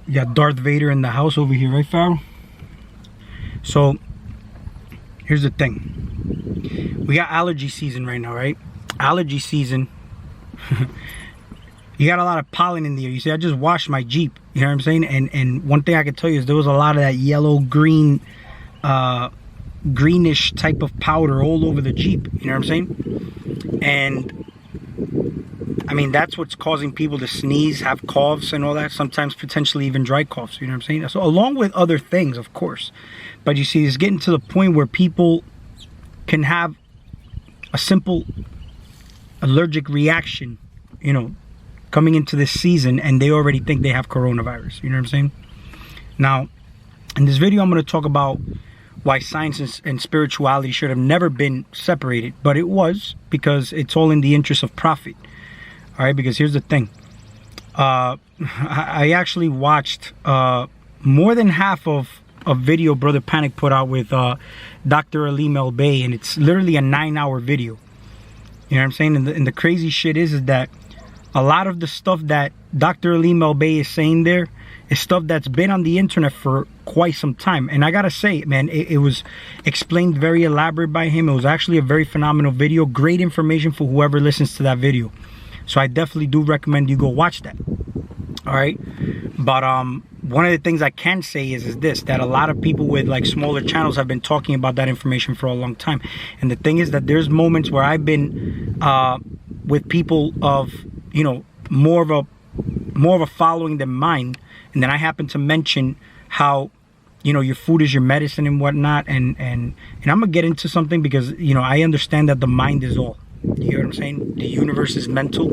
You got Darth Vader in the house over here, right, Farrell? So, here's the thing. We got allergy season right now, right? Allergy season. You got a lot of pollen in the air. You see, I just washed my Jeep. You know what I'm saying? And one thing I can tell you is there was a lot of that yellow, green, greenish type of powder all over the Jeep. You know what I'm saying? And I mean, that's what's causing people to sneeze, have coughs and all that. Sometimes potentially even dry coughs. You know what I'm saying? So along with other things, of course. But you see, it's getting to the point where people can have a simple allergic reaction, you know, coming into this season, and they already think they have coronavirus. You know what I'm saying? Now, in this video, I'm going to talk about why science and spirituality should have never been separated, but it was, because it's all in the interest of profit. All right, because here's the thing. I actually watched more than half of a video Brother Panic put out with Dr. Alim El Bey, and it's literally a 9-hour video. You know what I'm saying? And the crazy shit is that a lot of the stuff that Dr. Alim El Bey is saying there is stuff that's been on the internet for quite some time. And I gotta say, man, it was explained very elaborate by him. It was actually a very phenomenal video. Great information for whoever listens to that video. So I definitely do recommend you go watch that. All right. But one of the things I can say is this, that a lot of people with like smaller channels have been talking about that information for a long time. And the thing is that there's moments where I've been with people of, you know, more of a following than mine, and then I happen to mention how, you know, your food is your medicine and whatnot, and I'm gonna get into something because, you know, I understand that the mind is all. You hear what I'm saying? The universe is mental,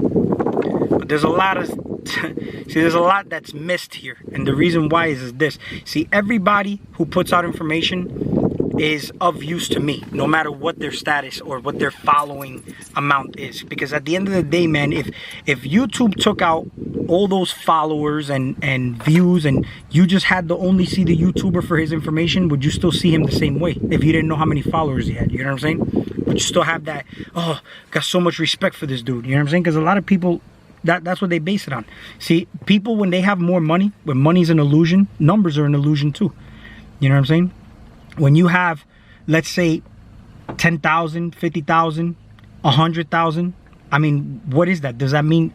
but there's a lot of see, there's a lot that's missed here, and the reason why is this. See, everybody who puts out information is of use to me, no matter what their status or what their following amount is. Because at the end of the day, man, if YouTube took out all those followers and views, and you just had to only see the YouTuber for his information, would you still see him the same way if you didn't know how many followers he had? You know what I'm saying? Would you still have that, oh, got so much respect for this dude? You know what I'm saying? Because a lot of people, that's what they base it on. See, people, when they have more money, when money's an illusion, numbers are an illusion too. You know what I'm saying? When you have, let's say, 10,000, 50,000, 100,000, I mean, what is that? Does that mean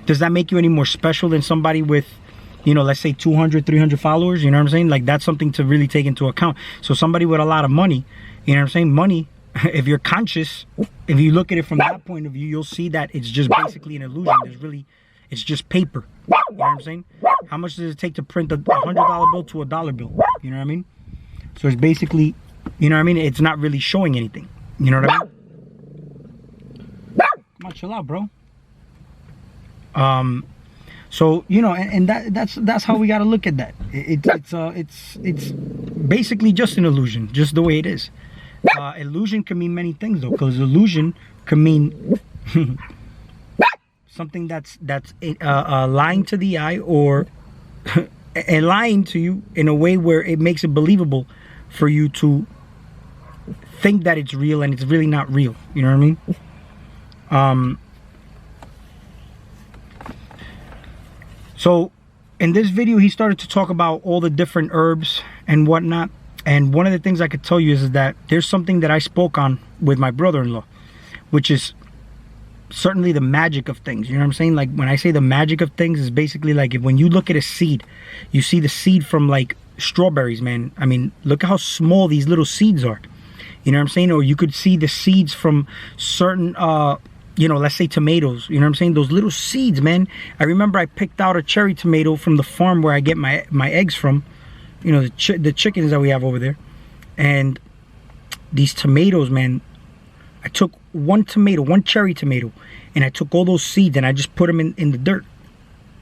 does that make you any more special than somebody with, you know, let's say 200, 300 followers? You know what I'm saying? Like, that's something to really take into account. So somebody with a lot of money, you know what I'm saying? Money, if you're conscious, if you look at it from that point of view, you'll see that it's just basically an illusion. It's just paper. You know what I'm saying? How much does it take to print a $100 bill to a dollar bill? You know what I mean? So it's basically, you know what I mean? It's not really showing anything. You know what I mean? Come on, chill out, bro. So, you know, and that's how we got to look at that. It's basically just an illusion, just the way it is. Illusion can mean many things, though, because illusion can mean something that's lying to the eye, or and lying to you in a way where it makes it believable for you to think that it's real, and it's really not real. You know what I mean? So in this video, he started to talk about all the different herbs and whatnot. And one of the things I could tell you is that there's something that I spoke on with my brother-in-law, which is certainly the magic of things. You know what I'm saying? Like, when I say the magic of things, is basically like, if when you look at a seed, you see the seed from like strawberries, man. I mean, look at how small these little seeds are. You know what I'm saying? Or you could see the seeds from certain you know, let's say tomatoes. You know what I'm saying? Those little seeds, man. I remember I picked out a cherry tomato from the farm where I get my eggs from. You know, the chickens that we have over there. And these tomatoes, man, I took one cherry tomato, and I took all those seeds and I just put them in the dirt.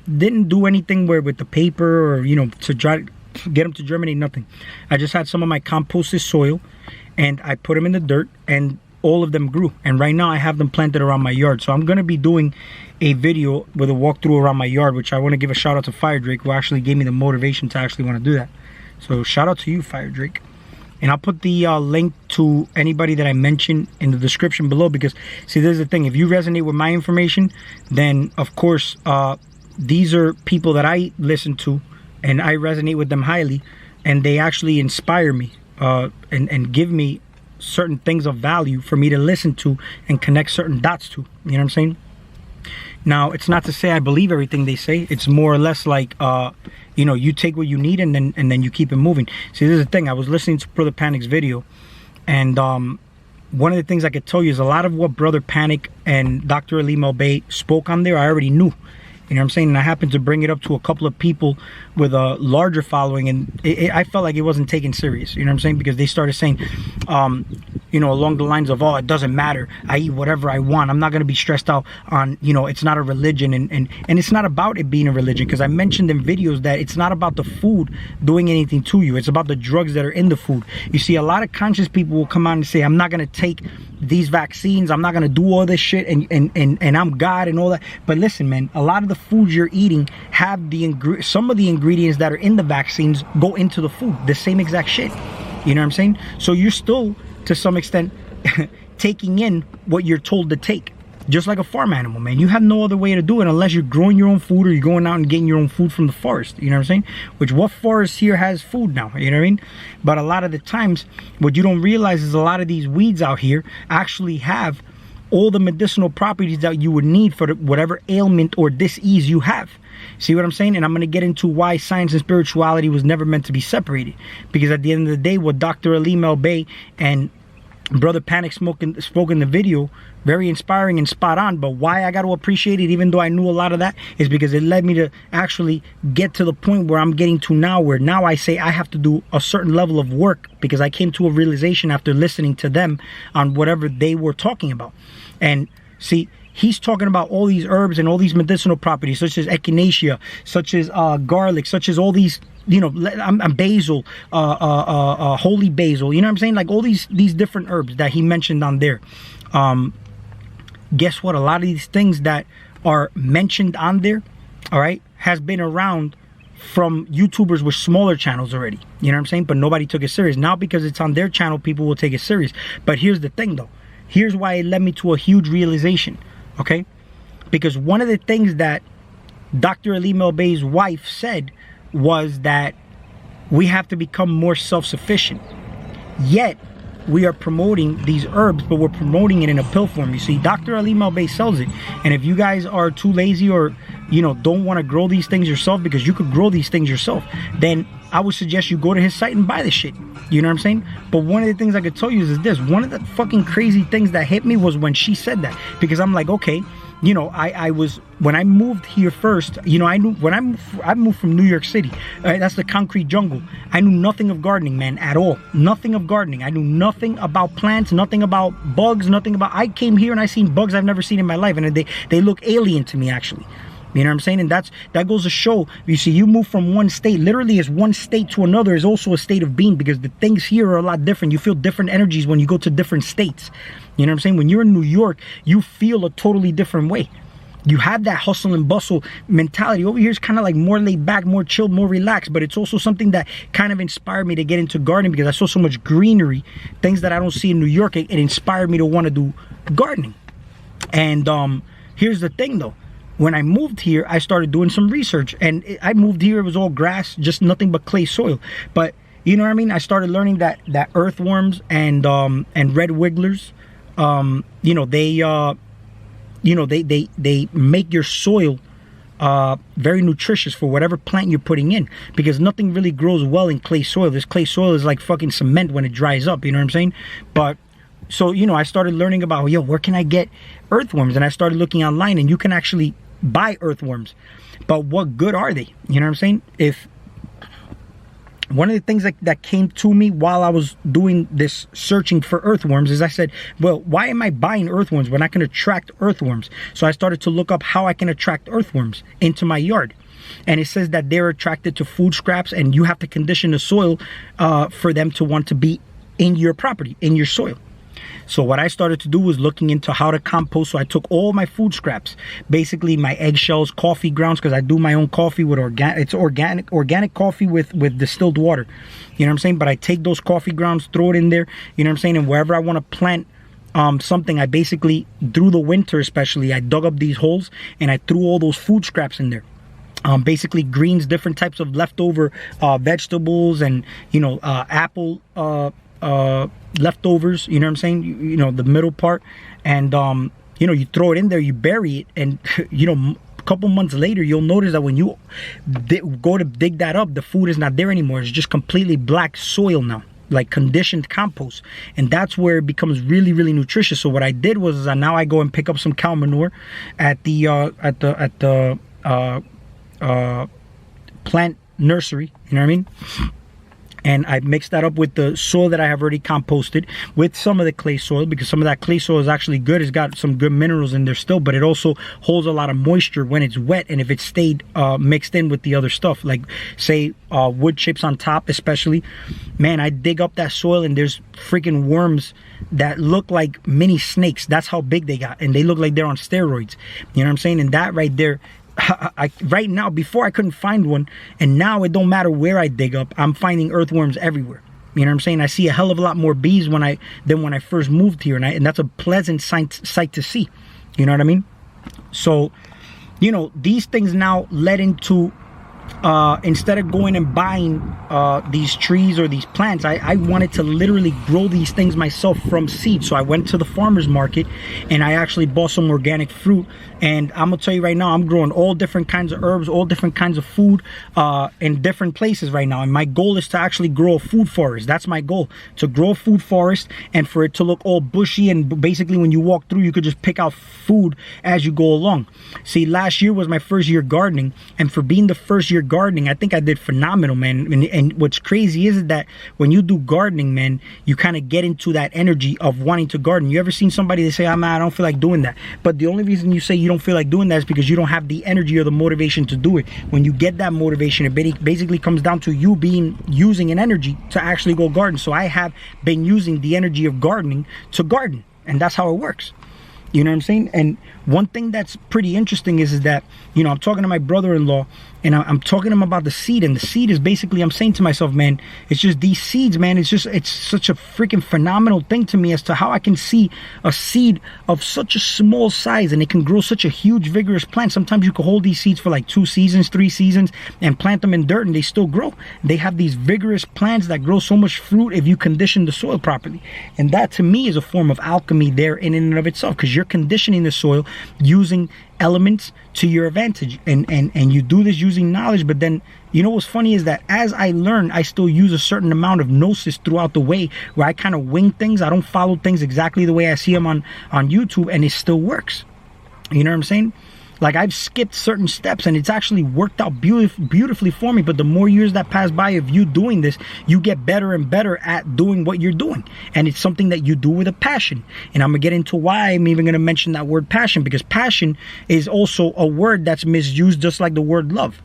Didn't do anything with the paper, or, you know, to try to get them to germinate, nothing. I just had some of my composted soil, and I put them in the dirt, and all of them grew. And right now I have them planted around my yard. So I'm going to be doing a video with a walkthrough around my yard, which I want to give a shout out to Fire Drake, who actually gave me the motivation to actually want to do that. So shout out to you, Fire Drake. And I'll put the link to anybody that I mentioned in the description below, because, see, there's the thing. If you resonate with my information, then, of course, these are people that I listen to, and I resonate with them highly, and they actually inspire me and give me certain things of value for me to listen to and connect certain dots to. You know what I'm saying? Now, it's not to say I believe everything they say. It's more or less like, you know, you take what you need and then you keep it moving. See, this is the thing. I was listening to Brother Panic's video, and one of the things I could tell you is a lot of what Brother Panic and Dr. Ali Melbay spoke on there, I already knew. You know what I'm saying? And I happened to bring it up to a couple of people with a larger following, and I felt like it wasn't taken serious. You know what I'm saying? Because they started saying, you know, along the lines of, oh, it doesn't matter. I eat whatever I want. I'm not going to be stressed out on, you know, it's not a religion. And it's not about it being a religion, because I mentioned in videos that it's not about the food doing anything to you. It's about the drugs that are in the food. You see, a lot of conscious people will come out and say, I'm not going to take these vaccines. I'm not going to do all this shit. And I'm God and all that. But listen, man, a lot of the foods you're eating have some of the ingredients that are in the vaccines go into the food, the same exact shit. You know what I'm saying? So you're still, to some extent, taking in what you're told to take, just like a farm animal, man. You have no other way to do it unless you're growing your own food or you're going out and getting your own food from the forest. You know what I'm saying? Which, what forest here has food now? You know what I mean? But a lot of the times, what you don't realize is a lot of these weeds out here actually have all the medicinal properties that you would need for whatever ailment or disease you have. See what I'm saying? And I'm going to get into why science and spirituality was never meant to be separated. Because at the end of the day, what Dr. Ali Melbay and Brother Panic spoke in the video, very inspiring and spot on. But why I got to appreciate it, even though I knew a lot of that, is because it led me to actually get to the point where I'm getting to now, where now I say I have to do a certain level of work, because I came to a realization after listening to them on whatever they were talking about. And see, he's talking about all these herbs and all these medicinal properties, such as echinacea, such as garlic, such as all these, you know, basil, holy basil. You know what I'm saying? Like all these different herbs that he mentioned on there. Guess what? A lot of these things that are mentioned on there, all right, has been around from YouTubers with smaller channels already. You know what I'm saying? But nobody took it serious. Now, because it's on their channel, people will take it serious. But here's the thing, though. Here's why it led me to a huge realization, okay? Because one of the things that Dr. Ali Melbay's wife said was that we have to become more self-sufficient. Yet, we are promoting these herbs, but we're promoting it in a pill form. You see, Dr. Ali Melbay sells it. And if you guys are too lazy or, you know, don't want to grow these things yourself, because you could grow these things yourself, then I would suggest you go to his site and buy this shit. You know what I'm saying? But one of the things I could tell you is this. One of the fucking crazy things that hit me was when she said that. Because I'm like, okay, you know, I was, when I moved here first, you know, I knew, when I moved from New York City, right, that's the concrete jungle. I knew nothing of gardening, man, at all. Nothing of gardening. I knew nothing about plants, nothing about bugs, nothing about, I came here and I seen bugs I've never seen in my life. And they look alien to me, actually. You know what I'm saying? And that goes to show, you see, you move from one state, literally as one state to another is also a state of being, because the things here are a lot different. You feel different energies when you go to different states. You know what I'm saying? When you're in New York, you feel a totally different way. You have that hustle and bustle mentality. Over here is kind of like more laid back, more chilled, more relaxed. But it's also something that kind of inspired me to get into gardening, because I saw so much greenery, things that I don't see in New York. It inspired me to want to do gardening. And here's the thing, though. When I moved here, I started doing some research, and I moved here, it was all grass, just nothing but clay soil. But you know what I mean? I started learning that earthworms and red wigglers, you know, they make your soil very nutritious for whatever plant you're putting in, because nothing really grows well in clay soil. This clay soil is like fucking cement when it dries up, you know what I'm saying? But so, you know, I started learning about, yo, where can I get earthworms? And I started looking online, and you can actually buy earthworms. But what good are they? You know what I'm saying? If one of the things that came to me while I was doing this searching for earthworms is I said, well, why am I buying earthworms when I can attract earthworms? So I started to look up how I can attract earthworms into my yard. And it says that they're attracted to food scraps, and you have to condition the soil for them to want to be in your property, in your soil. So what I started to do was looking into how to compost. So I took all my food scraps, basically my eggshells, coffee grounds, because I do my own coffee with organic coffee with distilled water. You know what I'm saying? But I take those coffee grounds, throw it in there, you know what I'm saying? And wherever I want to plant something, I basically, through the winter especially, I dug up these holes and I threw all those food scraps in there. basically greens, different types of leftover vegetables, and apple leftovers, you know what I'm saying, the middle part, and you throw it in there, you bury it, and a couple months later you'll notice that when you go to dig that up, the food is not there anymore. It's just completely black soil now, like conditioned compost, and that's where it becomes really, really nutritious. So what I did was now I go and pick up some cow manure at the plant nursery, you know what I mean, and I mix that up with the soil that I have already composted with some of the clay soil, because some of that clay soil is actually good. It's got some good minerals in there still, but it also holds a lot of moisture when it's wet, and if it stayed mixed in with the other stuff, like say wood chips on top especially, man, I dig up that soil and there's freaking worms that look like mini snakes. That's how big they got, and they look like they're on steroids, you know what I'm saying? And that right there, right now, before I couldn't find one, and now it don't matter where I dig up, I'm finding earthworms everywhere. You know what I'm saying? I see a hell of a lot more bees than when I first moved here, and that's a pleasant sight to see. You know what I mean? So, these things now led into instead of going and buying these trees or these plants, I wanted to literally grow these things myself from seed. So I went to the farmer's market and I actually bought some organic fruit, and I'm gonna tell you right now, I'm growing all different kinds of herbs, all different kinds of food in different places right now, and my goal is to actually grow a food forest. That's my goal, to grow a food forest and for it to look all bushy, and basically when you walk through you could just pick out food as you go along. See, last year was my first year gardening, and for being the first year gardening, I think I did phenomenal, man. And what's crazy is that when you do gardening, man, you kind of get into that energy of wanting to garden. You ever seen somebody that say, I don't feel like doing that? But the only reason you say you don't feel like doing that is because you don't have the energy or the motivation to do it. When you get that motivation, it basically comes down to you using an energy to actually go garden. So I have been using the energy of gardening to garden, and that's how it works. You know what I'm saying? And one thing that's pretty interesting is that, I'm talking to my brother-in-law, and I'm talking to him about the seed, and the seed is basically, I'm saying to myself, man, it's just these seeds, man, it's such a freaking phenomenal thing to me as to how I can see a seed of such a small size and it can grow such a huge, vigorous plant. Sometimes you can hold these seeds for like 2 seasons, 3 seasons, and plant them in dirt and they still grow. They have these vigorous plants that grow so much fruit if you condition the soil properly. And that to me is a form of alchemy there in and of itself, because you're conditioning the soil using elements to your advantage, and you do this using knowledge. But then what's funny is that as I learn, I still use a certain amount of gnosis throughout the way, where I kind of wing things. I don't follow things exactly the way I see them on YouTube, and it still works. You know what I'm saying? Like, I've skipped certain steps and it's actually worked out beautifully for me. But the more years that pass by of you doing this, you get better and better at doing what you're doing. And it's something that you do with a passion. And I'm going to get into why I'm even going to mention that word passion, because passion is also a word that's misused just like the word love.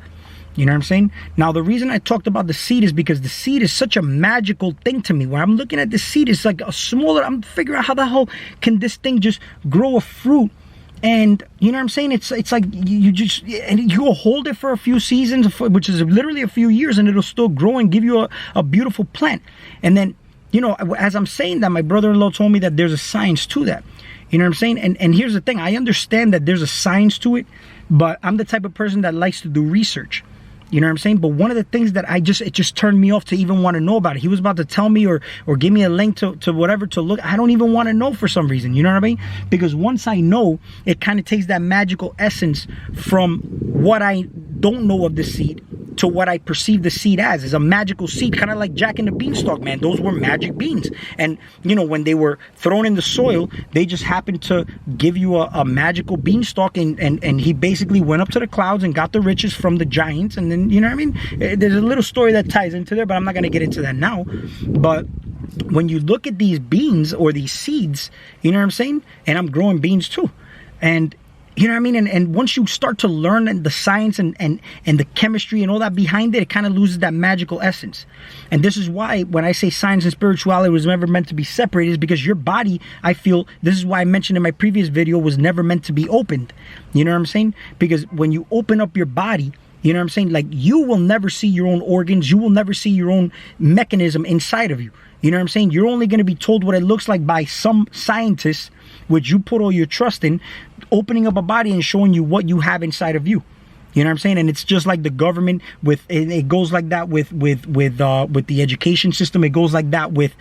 You know what I'm saying? Now, the reason I talked about the seed is because the seed is such a magical thing to me. When I'm looking at the seed, it's like a smaller, I'm figuring out how the hell can this thing just grow a fruit. And you know what I'm saying? It's like you'll hold it for a few seasons, which is literally a few years, and it'll still grow and give you a beautiful plant. And then, as I'm saying that, my brother-in-law told me that there's a science to that. You know what I'm saying? And here's the thing. I understand that there's a science to it, but I'm the type of person that likes to do research. You know what I'm saying? But one of the things that it just turned me off to even want to know about it. He was about to tell me or give me a link to whatever to look. I don't even want to know for some reason. You know what I mean? Because once I know, it kind of takes that magical essence from what I don't know of the seed to what I perceive the seed as a magical seed, kind of like Jack and the Beanstalk, man. Those were magic beans. And, when they were thrown in the soil, they just happened to give you a magical beanstalk. And he basically went up to the clouds and got the riches from the giants. And then, you know what I mean? There's a little story that ties into there, but I'm not going to get into that now. But when you look at these beans or these seeds, you know what I'm saying? And I'm growing beans too. And you know what I mean? And once you start to learn the science and the chemistry and all that behind it, it kind of loses that magical essence. And this is why when I say science and spirituality was never meant to be separated, is because your body, I feel, this is why I mentioned in my previous video, was never meant to be opened. You know what I'm saying? Because when you open up your body, you know what I'm saying? Like, you will never see your own organs. You will never see your own mechanism inside of you. You know what I'm saying? You're only going to be told what it looks like by some scientists, which you put all your trust in, opening up a body and showing you what you have inside of you. You know what I'm saying? And it's just like the government it goes like that with the education system. It goes like that with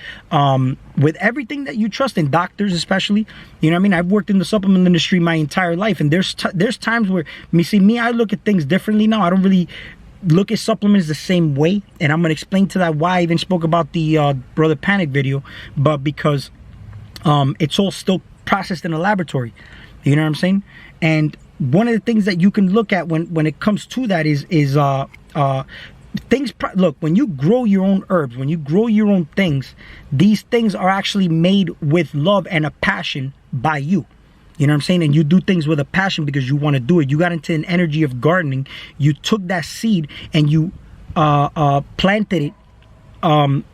everything that you trust in, doctors especially. You know what I mean? I've worked in the supplement industry my entire life, and there's times where I look at things differently now. I don't really look at supplements the same way, and I'm gonna explain to that why I even spoke about the Brother Panic video, but because it's all still processed in a laboratory. You know what I'm saying? And one of the things that you can look at when it comes to that is things. Look, when you grow your own herbs, when you grow your own things, these things are actually made with love and a passion by you. You know what I'm saying? And you do things with a passion because you want to do it. You got into an energy of gardening. You took that seed and you planted it, in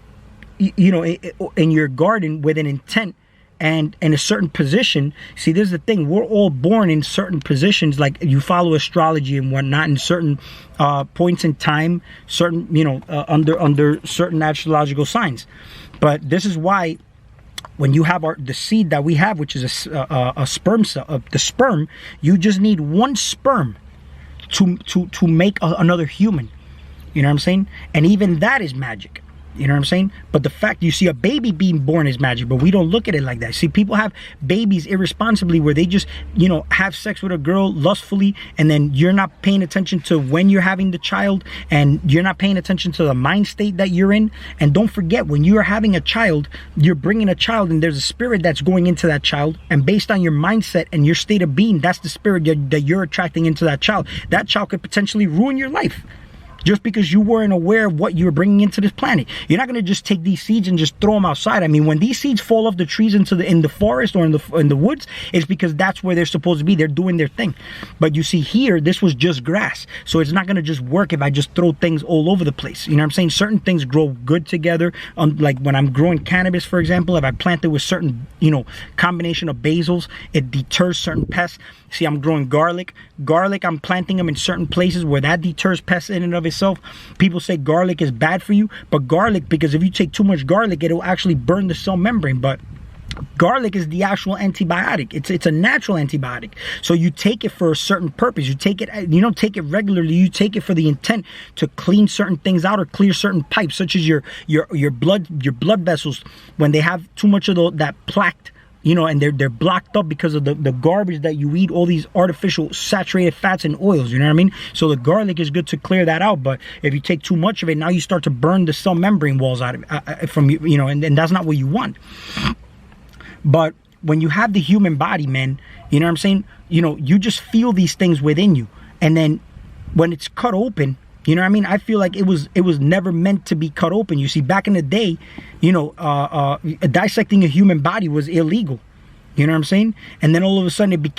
your garden with an intent and in a certain position. See, there's the thing. We're all born in certain positions. Like, you follow astrology and whatnot in certain points in time, certain, under certain astrological signs. But this is why when you have the seed that we have, which is a sperm cell, the sperm, you just need one sperm to make another human. You know what I'm saying? And even that is magic. You know what I'm saying? But the fact you see a baby being born is magic, but we don't look at it like that. See, people have babies irresponsibly where they just, have sex with a girl lustfully, and then you're not paying attention to when you're having the child, and you're not paying attention to the mind state that you're in. And don't forget, when you are having a child, you're bringing a child, and there's a spirit that's going into that child, and based on your mindset and your state of being, that's the spirit that you're attracting into that child. That child could potentially ruin your life, just because you weren't aware of what you were bringing into this planet. You're not going to just take these seeds and just throw them outside. I mean, when these seeds fall off the trees in the forest or in the woods, it's because that's where they're supposed to be. They're doing their thing. But you see here, this was just grass. So it's not going to just work if I just throw things all over the place. You know what I'm saying? Certain things grow good together. Like when I'm growing cannabis, for example, if I plant it with certain, combination of basils, it deters certain pests. See, I'm growing garlic. Garlic, I'm planting them in certain places where that deters pests in and of itself. People say garlic is bad for you, but garlic, because if you take too much garlic, it'll actually burn the cell membrane. But garlic is the actual antibiotic. It's a natural antibiotic. So you take it for a certain purpose. You don't take it regularly. You take it for the intent to clean certain things out or clear certain pipes, such as your blood vessels, when they have too much of that plaque, and they're blocked up because of the garbage that you eat, all these artificial saturated fats and oils, you know what I mean? So the garlic is good to clear that out. But if you take too much of it, now you start to burn the cell membrane walls out of from you, and that's not what you want. But when you have the human body, man, you know what I'm saying? You just feel these things within you. And then when it's cut open, you know what I mean? I feel like it was never meant to be cut open. You see, back in the day, dissecting a human body was illegal. You know what I'm saying? And then all of a sudden it became